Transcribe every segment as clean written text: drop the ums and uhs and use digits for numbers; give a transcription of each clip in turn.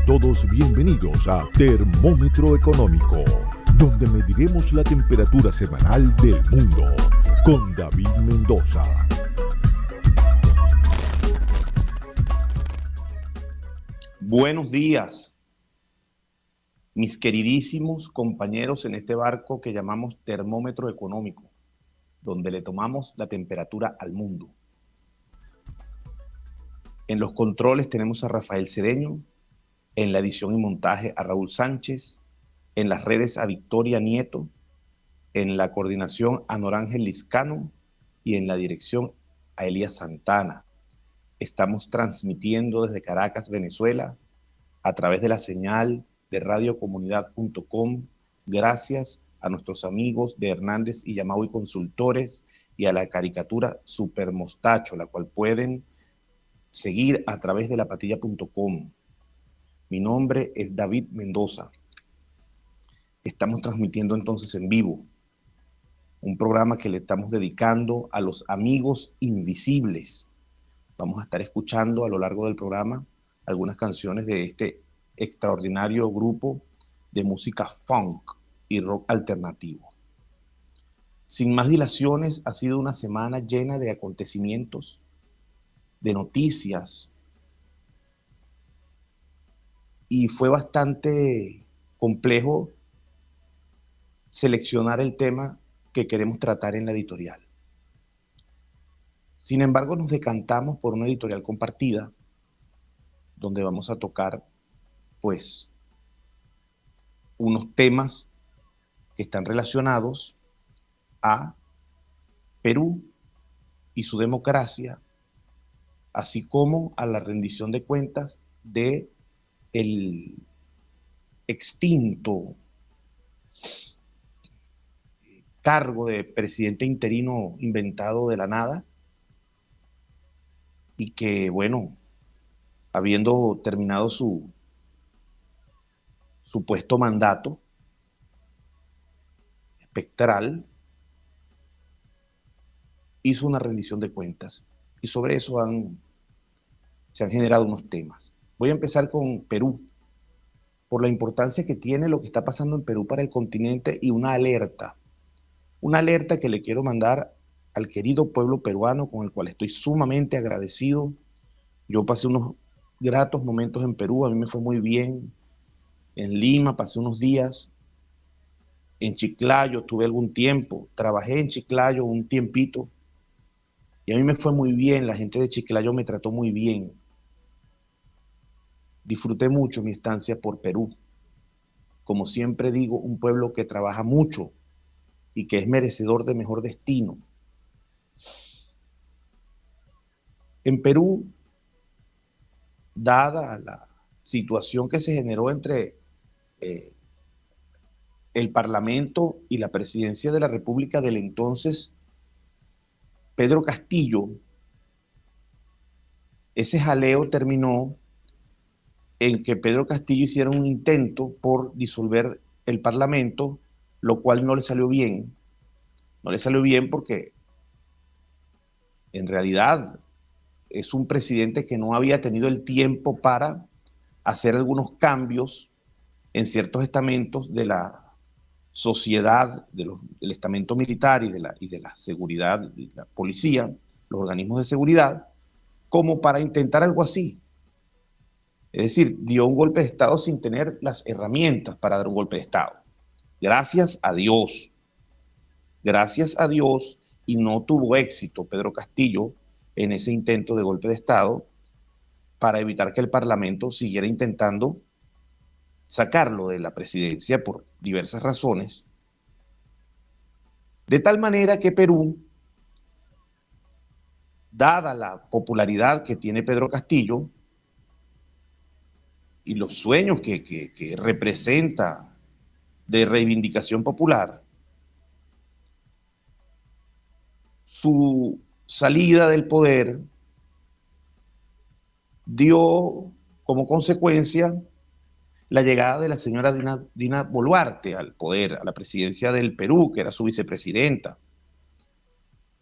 todos bienvenidos a Termómetro Económico, donde mediremos la temperatura semanal del mundo, con David Mendoza. Buenos días, mis queridísimos compañeros en este barco que llamamos Termómetro Económico, donde le tomamos la temperatura al mundo. En los controles tenemos a Rafael Cedeño, en la edición y montaje a Raúl Sánchez, en las redes a Victoria Nieto, en la coordinación a Norángel Liscano y en la dirección a Elías Santana. Estamos transmitiendo desde Caracas, Venezuela, a través de la señal de radiocomunidad.com, gracias a nuestros amigos de Hernández y Yamau y Consultores y a la caricatura Super Mostacho, la cual pueden seguir a través de lapatilla.com. Mi nombre es David Mendoza. Estamos transmitiendo entonces en vivo un programa que le estamos dedicando a los amigos invisibles. Vamos a estar escuchando a lo largo del programa algunas canciones de este extraordinario grupo de música funk y rock alternativo. Sin más dilaciones, ha sido una semana llena de acontecimientos, de noticias, y fue bastante complejo seleccionar el tema que queremos tratar en la editorial. Sin embargo, nos decantamos por una editorial compartida, donde vamos a tocar, pues, unos temas que están relacionados a Perú y su democracia, así como a la rendición de cuentas de el extinto cargo de presidente interino inventado de la nada y que, bueno, habiendo terminado su supuesto mandato espectral, hizo una rendición de cuentas y sobre eso se han generado unos temas. Voy a empezar con Perú, por la importancia que tiene lo que está pasando en Perú para el continente y una alerta que le quiero mandar al querido pueblo peruano con el cual estoy sumamente agradecido. Yo pasé unos gratos momentos en Perú, a mí me fue muy bien. En Lima pasé unos días, en Chiclayo tuve algún tiempo, trabajé en Chiclayo un tiempito y a mí me fue muy bien, la gente de Chiclayo me trató muy bien. Disfruté mucho mi estancia por Perú. Como siempre digo, un pueblo que trabaja mucho y que es merecedor de mejor destino. En Perú, dada la situación que se generó entre el Parlamento y la Presidencia de la República del entonces Pedro Castillo, ese jaleo terminó en que Pedro Castillo hiciera un intento por disolver el Parlamento, lo cual no le salió bien. No le salió bien porque en realidad es un presidente que no había tenido el tiempo para hacer algunos cambios en ciertos estamentos de la sociedad, del estamento militar y de la seguridad, de la policía, los organismos de seguridad, como para intentar algo así. Es decir, dio un golpe de Estado sin tener las herramientas para dar un golpe de Estado. Gracias a Dios, y no tuvo éxito Pedro Castillo en ese intento de golpe de Estado para evitar que el Parlamento siguiera intentando sacarlo de la presidencia por diversas razones, de tal manera que Perú, dada la popularidad que tiene Pedro Castillo y los sueños que representa de reivindicación popular, su salida del poder dio como consecuencia la llegada de la señora Dina Boluarte al poder, a la presidencia del Perú, que era su vicepresidenta.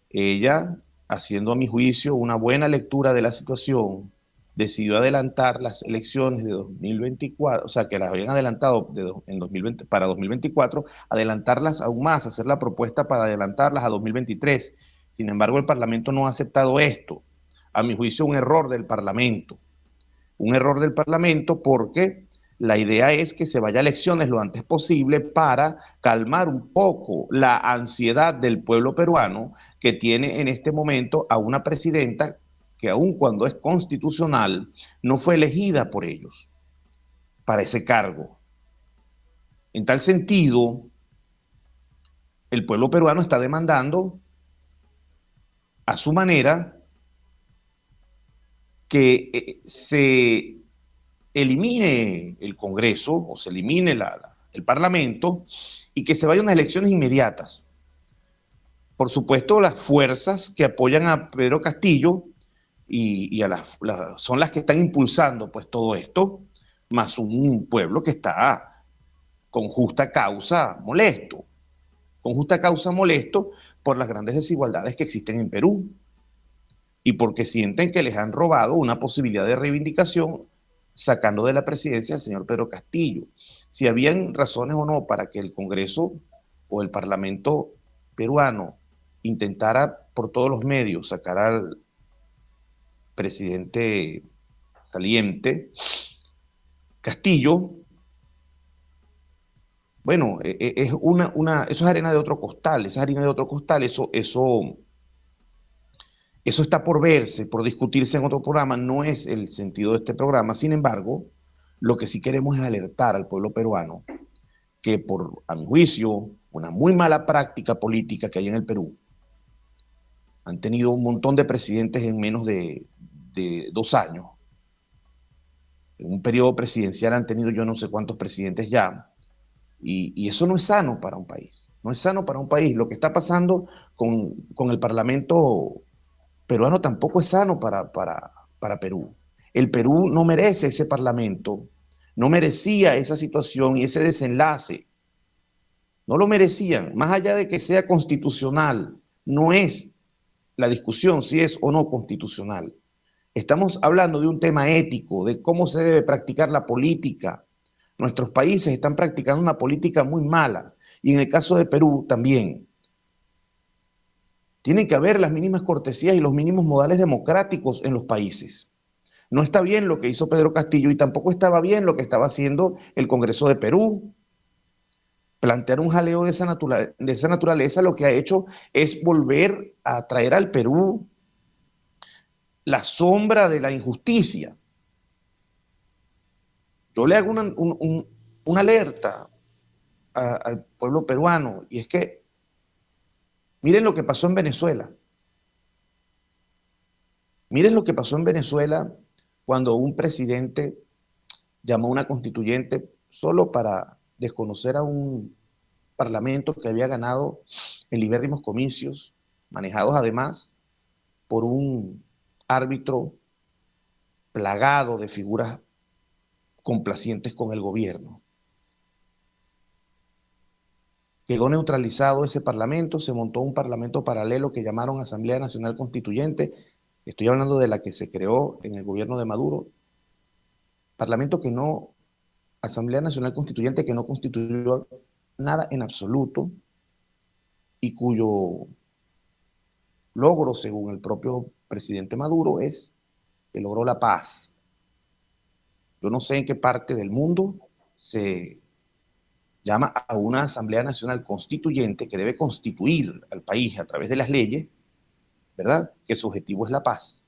Ella, haciendo a mi juicio una buena lectura de la situación, decidió adelantar las elecciones de 2024, o sea, que las habían adelantado en 2020, para 2024, adelantarlas aún más, hacer la propuesta para adelantarlas a 2023. Sin embargo, el Parlamento no ha aceptado esto. A mi juicio, un error del Parlamento. Un error del Parlamento porque la idea es que se vaya a elecciones lo antes posible para calmar un poco la ansiedad del pueblo peruano que tiene en este momento a una presidenta que aun cuando es constitucional, no fue elegida por ellos para ese cargo. En tal sentido, el pueblo peruano está demandando a su manera que se elimine el Congreso o se elimine el Parlamento y que se vayan unas elecciones inmediatas. Por supuesto, las fuerzas que apoyan a Pedro Castillo y son las que están impulsando pues todo esto, más un pueblo que está con justa causa molesto por las grandes desigualdades que existen en Perú y porque sienten que les han robado una posibilidad de reivindicación sacando de la presidencia al señor Pedro Castillo. Si habían razones o no para que el Congreso o el Parlamento peruano intentara por todos los medios sacar al presidente saliente, Castillo, bueno, eso es harina de otro costal, eso está por verse, por discutirse en otro programa, no es el sentido de este programa. Sin embargo, lo que sí queremos es alertar al pueblo peruano que por, a mi juicio, una muy mala práctica política que hay en el Perú, han tenido un montón de presidentes en menos de 2 años. En un periodo presidencial han tenido yo no sé cuántos presidentes ya, y eso no es sano para un país. No es sano para un país. Lo que está pasando con el Parlamento peruano tampoco es sano para Perú. El Perú no merece ese Parlamento, no merecía esa situación y ese desenlace. No lo merecían, más allá de que sea constitucional, no es la discusión si es o no constitucional. Estamos hablando de un tema ético, de cómo se debe practicar la política. Nuestros países están practicando una política muy mala, y en el caso de Perú también. Tienen que haber las mínimas cortesías y los mínimos modales democráticos en los países. No está bien lo que hizo Pedro Castillo y tampoco estaba bien lo que estaba haciendo el Congreso de Perú. Plantear un jaleo de esa naturaleza lo que ha hecho es volver a traer al Perú la sombra de la injusticia. Yo le hago una alerta al pueblo peruano, y es que miren lo que pasó en Venezuela. Miren lo que pasó en Venezuela cuando un presidente llamó a una constituyente solo para desconocer a un parlamento que había ganado en libérrimos comicios, manejados además por un árbitro plagado de figuras complacientes con el gobierno. Quedó neutralizado ese parlamento, se montó un parlamento paralelo que llamaron Asamblea Nacional Constituyente. Estoy hablando de la que se creó en el gobierno de Maduro. Parlamento que no, Asamblea Nacional Constituyente que no constituyó nada en absoluto y cuyo logro, según el propio presidente Maduro, es que logró la paz. Yo no sé en qué parte del mundo se llama a una Asamblea Nacional Constituyente que debe constituir al país a través de las leyes, ¿verdad? Que su objetivo es la paz.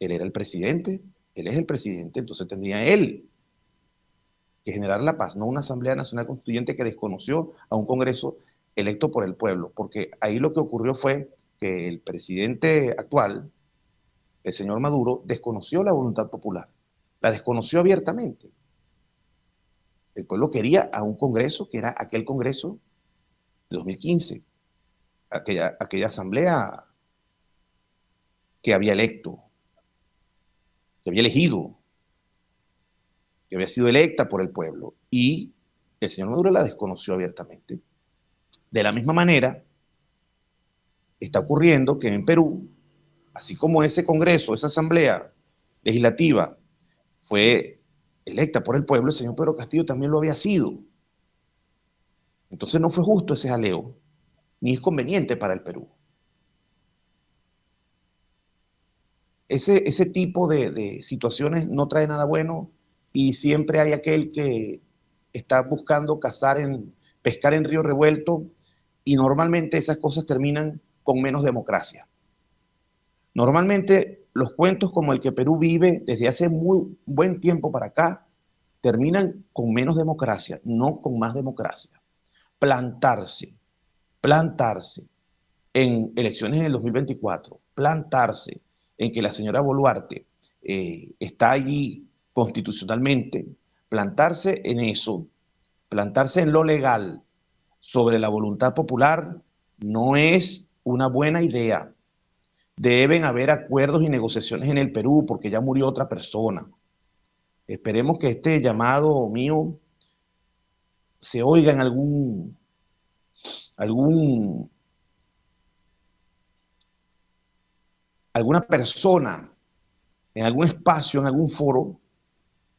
Él era el presidente, él es el presidente, entonces tendría él que generar la paz, no una Asamblea Nacional Constituyente que desconoció a un Congreso electo por el pueblo, porque ahí lo que ocurrió fue que el presidente actual, el señor Maduro, desconoció la voluntad popular, la desconoció abiertamente. El pueblo quería a un Congreso que era aquel Congreso de 2015, aquella asamblea que había electo, que había elegido, que había sido electa por el pueblo, y el señor Maduro la desconoció abiertamente. De la misma manera, está ocurriendo que en Perú así como ese Congreso, esa Asamblea Legislativa fue electa por el pueblo, el señor Pedro Castillo también lo había sido. Entonces no fue justo ese jaleo, ni es conveniente para el Perú. Ese tipo de situaciones no trae nada bueno y siempre hay aquel que está buscando pescar en río revuelto y normalmente esas cosas terminan con menos democracia. Normalmente los cuentos como el que Perú vive desde hace muy buen tiempo para acá terminan con menos democracia, no con más democracia. Plantarse en elecciones en el 2024, plantarse en que la señora Boluarte está allí constitucionalmente, plantarse en eso, plantarse en lo legal sobre la voluntad popular no es una buena idea. Deben haber acuerdos y negociaciones en el Perú porque ya murió otra persona. Esperemos que este llamado mío se oiga en alguna persona, en algún espacio, en algún foro,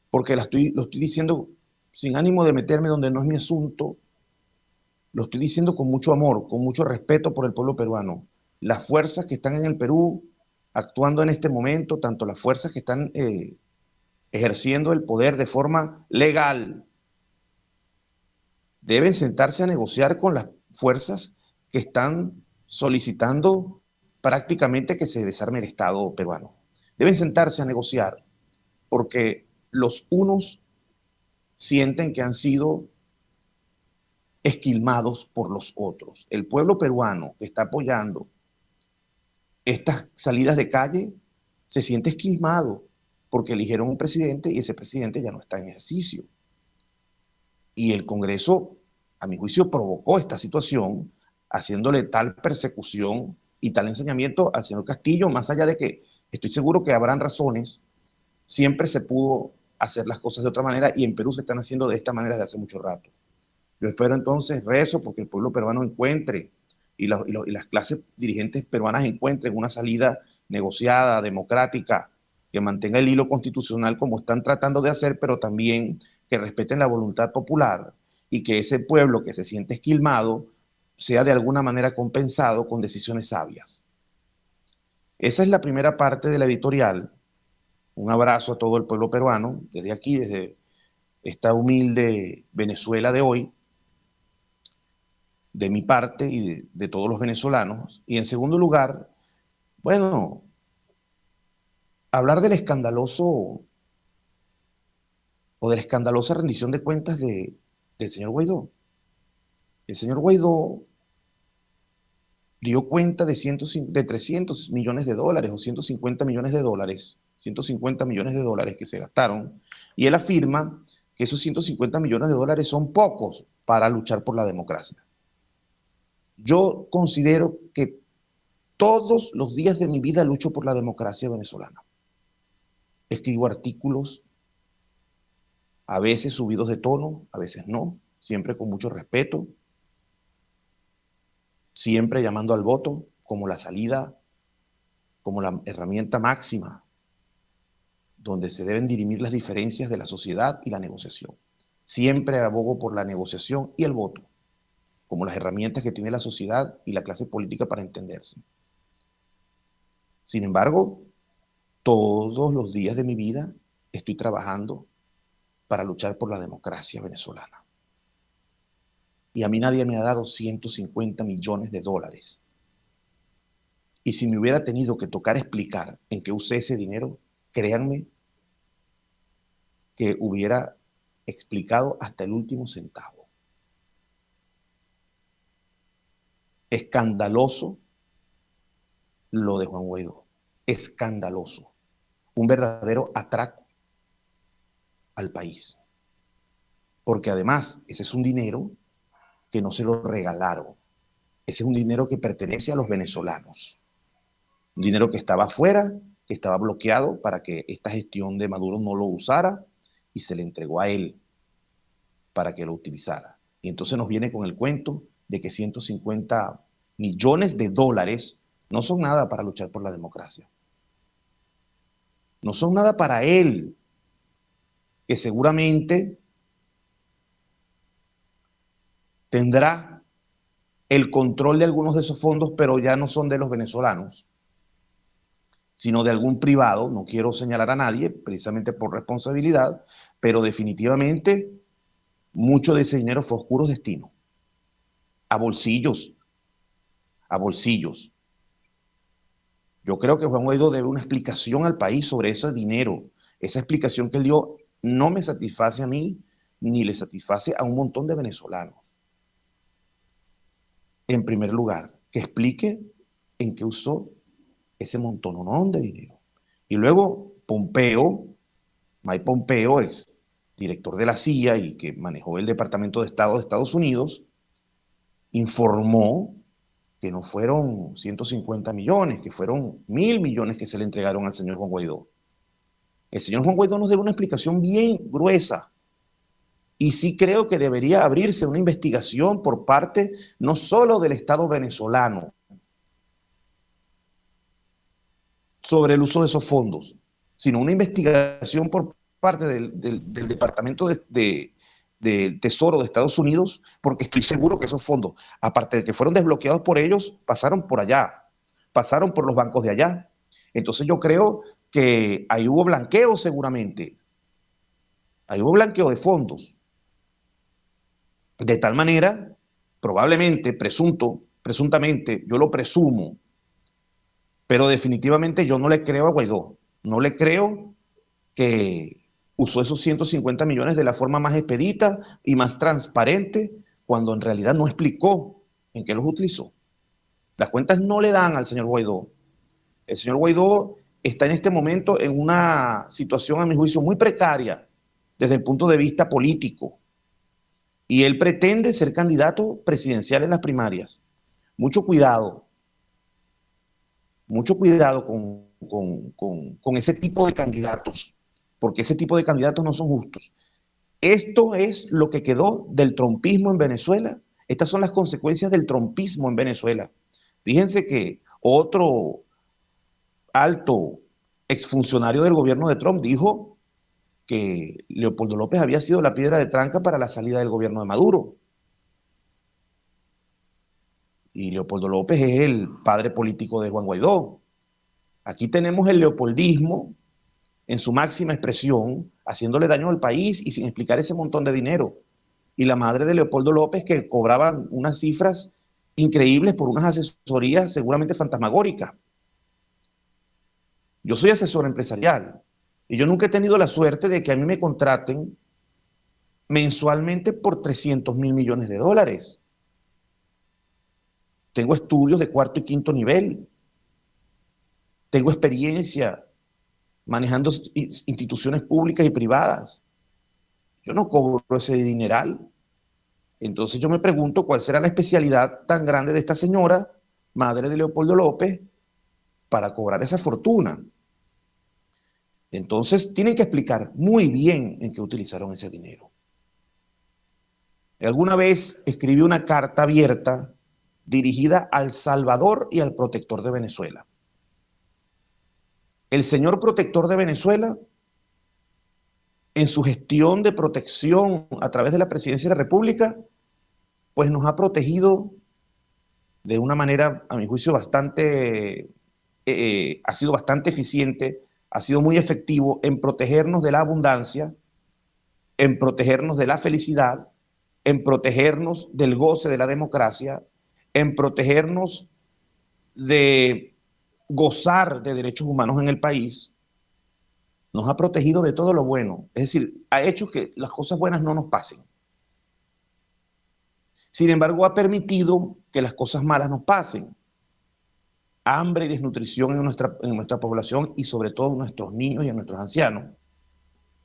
porque lo estoy diciendo sin ánimo de meterme donde no es mi asunto, lo estoy diciendo con mucho amor, con mucho respeto por el pueblo peruano. Las fuerzas que están en el Perú actuando en este momento, tanto las fuerzas que están ejerciendo el poder de forma legal, deben sentarse a negociar con las fuerzas que están solicitando prácticamente que se desarme el Estado peruano. Deben sentarse a negociar porque los unos sienten que han sido esquilmados por los otros. El pueblo peruano que está apoyando estas salidas de calle se siente esquilmado porque eligieron un presidente y ese presidente ya no está en ejercicio. Y el Congreso, a mi juicio, provocó esta situación haciéndole tal persecución y tal enseñamiento al señor Castillo, más allá de que estoy seguro que habrán razones, siempre se pudo hacer las cosas de otra manera y en Perú se están haciendo de esta manera desde hace mucho rato. Yo espero entonces, rezo porque el pueblo peruano encuentre y las clases dirigentes peruanas encuentren una salida negociada, democrática, que mantenga el hilo constitucional como están tratando de hacer, pero también que respeten la voluntad popular y que ese pueblo que se siente esquilmado sea de alguna manera compensado con decisiones sabias. Esa es la primera parte de la editorial. Un abrazo a todo el pueblo peruano, desde aquí, desde esta humilde Venezuela de hoy, de mi parte y de todos los venezolanos. Y en segundo lugar, bueno, hablar del escandaloso o de la escandalosa rendición de cuentas del señor Guaidó. El señor Guaidó dio cuenta de 300 millones de dólares o 150 millones de dólares, 150 millones de dólares que se gastaron, y él afirma que esos 150 millones de dólares son pocos para luchar por la democracia. Yo considero que todos los días de mi vida lucho por la democracia venezolana. Escribo artículos, a veces subidos de tono, a veces no, siempre con mucho respeto, siempre llamando al voto como la salida, como la herramienta máxima donde se deben dirimir las diferencias de la sociedad y la negociación. Siempre abogo por la negociación y el voto como las herramientas que tiene la sociedad y la clase política para entenderse. Sin embargo, todos los días de mi vida estoy trabajando para luchar por la democracia venezolana. Y a mí nadie me ha dado 150 millones de dólares. Y si me hubiera tenido que tocar explicar en qué usé ese dinero, créanme que hubiera explicado hasta el último centavo. Escandaloso lo de Juan Guaidó. Escandaloso. Un verdadero atraco al país. Porque además, ese es un dinero que no se lo regalaron. Ese es un dinero que pertenece a los venezolanos. Un dinero que estaba afuera, que estaba bloqueado para que esta gestión de Maduro no lo usara y se le entregó a él para que lo utilizara. Y entonces nos viene con el cuento de que 150 millones de dólares no son nada para luchar por la democracia. No son nada para él, que seguramente tendrá el control de algunos de esos fondos, pero ya no son de los venezolanos, sino de algún privado. No quiero señalar a nadie, precisamente por responsabilidad, pero definitivamente mucho de ese dinero fue a oscuros destinos, a bolsillos, a bolsillos. Yo creo que Juan Guaidó debe una explicación al país sobre ese dinero. Esa explicación que él dio no me satisface a mí, ni le satisface a un montón de venezolanos. En primer lugar, que explique en qué usó ese montononón de dinero. Y luego Pompeo, Mike Pompeo, ex director de la CIA y que manejó el Departamento de Estado de Estados Unidos, informó que no fueron 150 millones, que fueron 1.000 millones que se le entregaron al señor Juan Guaidó. El señor Juan Guaidó nos debe una explicación bien gruesa. Y sí creo que debería abrirse una investigación por parte no solo del Estado venezolano sobre el uso de esos fondos, sino una investigación por parte del Departamento del Tesoro de Estados Unidos, porque estoy seguro que esos fondos, aparte de que fueron desbloqueados por ellos, pasaron por allá, pasaron por los bancos de allá. Entonces yo creo que ahí hubo blanqueo seguramente, ahí hubo blanqueo de fondos. De tal manera, probablemente, presuntamente, yo lo presumo, pero definitivamente yo no le creo a Guaidó, no le creo que usó esos 150 millones de la forma más expedita y más transparente, cuando en realidad no explicó en qué los utilizó. Las cuentas no le dan al señor Guaidó. El señor Guaidó está en este momento en una situación, a mi juicio, muy precaria desde el punto de vista político. Y él pretende ser candidato presidencial en las primarias. Mucho cuidado con ese tipo de candidatos, porque ese tipo de candidatos no son justos. Esto es lo que quedó del trumpismo en Venezuela. Estas son las consecuencias del trumpismo en Venezuela. Fíjense que otro alto exfuncionario del gobierno de Trump dijo que Leopoldo López había sido la piedra de tranca para la salida del gobierno de Maduro. Y Leopoldo López es el padre político de Juan Guaidó. Aquí tenemos el leopoldismo en su máxima expresión, haciéndole daño al país y sin explicar ese montón de dinero. Y la madre de Leopoldo López, que cobraban unas cifras increíbles por unas asesorías seguramente fantasmagóricas. Yo soy asesor empresarial y yo nunca he tenido la suerte de que a mí me contraten mensualmente por 300.000 millones de dólares. Tengo estudios de cuarto y quinto nivel. Tengo experiencia manejando instituciones públicas y privadas. Yo no cobro ese dineral. Entonces yo me pregunto cuál será la especialidad tan grande de esta señora, madre de Leopoldo López, para cobrar esa fortuna. Entonces tienen que explicar muy bien en qué utilizaron ese dinero. Alguna vez escribí una carta abierta dirigida al Salvador y al protector de Venezuela. El señor protector de Venezuela, en su gestión de protección a través de la Presidencia de la República, pues nos ha protegido de una manera, a mi juicio, ha sido bastante eficiente, ha sido muy efectivo en protegernos de la abundancia, en protegernos de la felicidad, en protegernos del goce de la democracia, en protegernos de gozar de derechos humanos en el país. Nos ha protegido de todo lo bueno, es decir, ha hecho que las cosas buenas no nos pasen. Sin embargo, ha permitido que las cosas malas nos pasen. Hambre y desnutrición en nuestra población y sobre todo en nuestros niños y en nuestros ancianos.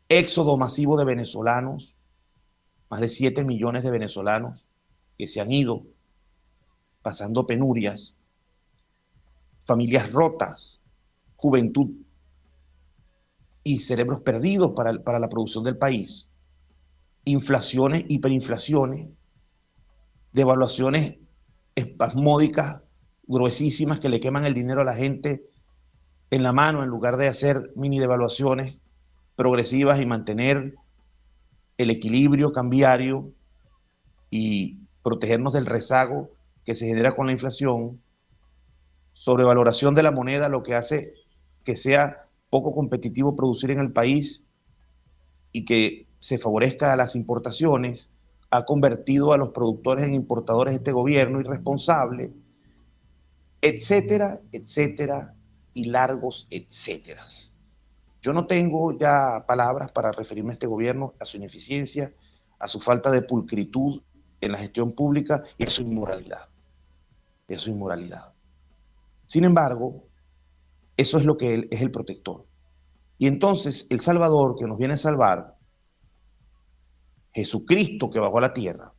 Éxodo masivo de venezolanos, más de 7 millones de venezolanos que se han ido pasando penurias, familias rotas, juventud y cerebros perdidos para la producción del país, inflaciones, hiperinflaciones, devaluaciones espasmódicas gruesísimas que le queman el dinero a la gente en la mano en lugar de hacer mini devaluaciones progresivas y mantener el equilibrio cambiario y protegernos del rezago que se genera con la inflación, sobrevaloración de la moneda, lo que hace que sea poco competitivo producir en el país y que se favorezca a las importaciones, ha convertido a los productores en importadores este gobierno irresponsable, etcétera, etcétera, y largos etcéteras. Yo no tengo ya palabras para referirme a este gobierno, a su ineficiencia, a su falta de pulcritud en la gestión pública y a su inmoralidad. Eso es inmoralidad. Sin embargo, eso es lo que él es, el protector. Y entonces el Salvador que nos viene a salvar, Jesucristo que bajó a la tierra,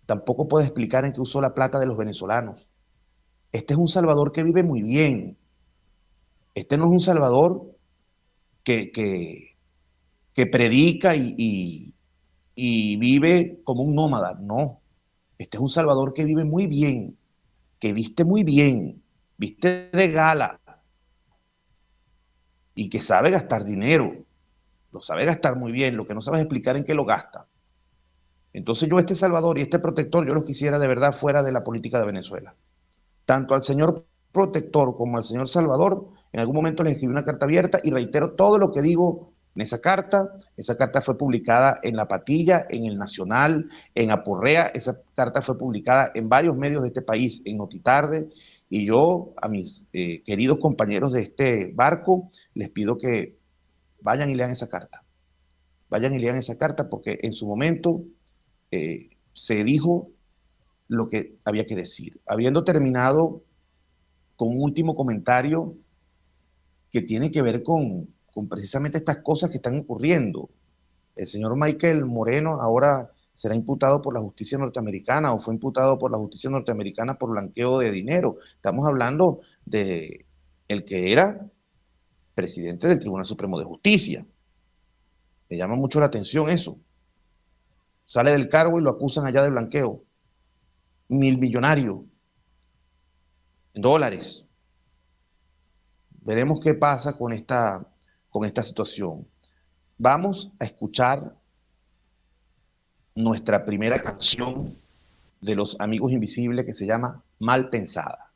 tampoco puede explicar en qué usó la plata de los venezolanos. Este es un Salvador que vive muy bien. Este no es un Salvador que predica y vive como un nómada. No. Este es un Salvador que vive muy bien, que viste muy bien, viste de gala y que sabe gastar dinero. Lo sabe gastar muy bien, lo que no sabe es explicar en qué lo gasta. Entonces yo este Salvador y este protector, yo los quisiera de verdad fuera de la política de Venezuela. Tanto al señor protector como al señor Salvador, en algún momento les escribí una carta abierta y reitero todo lo que digo en esa carta. Esa carta fue publicada en La Patilla, en El Nacional, en Aporrea. Esa carta fue publicada en varios medios de este país, en Notitarde. Y yo a mis queridos compañeros de este barco les pido que vayan y lean esa carta. Vayan y lean esa carta porque en su momento se dijo lo que había que decir. Habiendo terminado con un último comentario que tiene que ver con precisamente estas cosas que están ocurriendo. El señor Michael Moreno ahora será imputado por la justicia norteamericana o fue imputado por la justicia norteamericana por blanqueo de dinero. Estamos hablando de el que era presidente del Tribunal Supremo de Justicia. Me llama mucho la atención eso. Sale del cargo y lo acusan allá de blanqueo. Millonario en dólares. Veremos qué pasa con esta situación. Vamos a escuchar nuestra primera canción de los Amigos Invisibles que se llama Mal Pensada.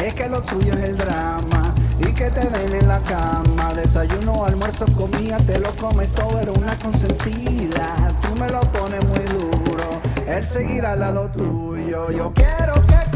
Es que lo tuyo es el drama y que te den en la cama. Desayuno, almuerzo, comida, te lo comes todo, eres una consentida. Tú me lo pones muy duro, él seguirá al lado tuyo. Yo quiero que